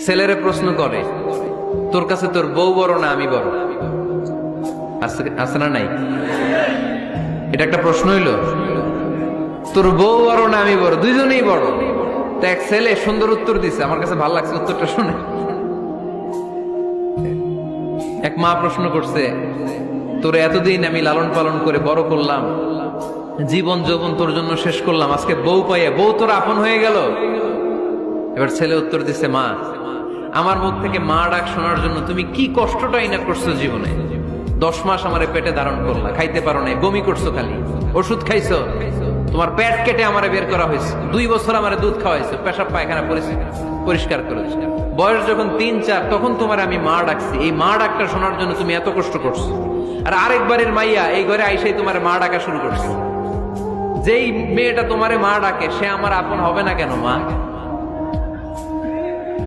ছেলেরে প্রশ্ন করে, তোর কাছে তোর বউ বড় না আমি বড়? আছে না নাই? এটা একটা প্রশ্ন হইলো। তোর বউ বড় না আমি বড়? দুইজনেই বড়। তো এক ছেলে সুন্দর উত্তর দিছে, আমার কাছে ভালো লাগছে উত্তরটা শুনে। এক মা প্রশ্ন করছে, তোর এতদিন আমি লালন পালন করে বড় করলাম, জীবন যৌবন তোর জন্য শেষ করলাম, আজকে বউ পাইয়া বউ তোর আপন হয়ে গেল। এবার ছেলে উত্তর দিছে, মা, আমার মুখ থেকে মা ডাক শোনার জন্য তুমি কি কষ্টটাই না করছো জীবনে। 10 মাস আমারে পেটে ধারণ করলা, খাইতে পারো নাই, বমি করছো, খালি ওষুধ খাইছো, তোমার পেট কেটে আমারে বের করা হয়েছে, 2 বছর আমারে দুধ খাওয়াইছো, পেশাব পায়খানা পরিষ্কার করেছো। বয়স যখন 3-4 তখন তোমার আমি মা ডাকছি, এই মা ডাকটা শোনার জন্য তুমি এত কষ্ট করছো। আর আরেকবারের মাইয়া এই ঘরে আইসাই তোমার মা ডাকা শুরু করছে। যেই মেয়েটা তোমারে মা ডাকে সে আমার আপন হবে না কেন মা?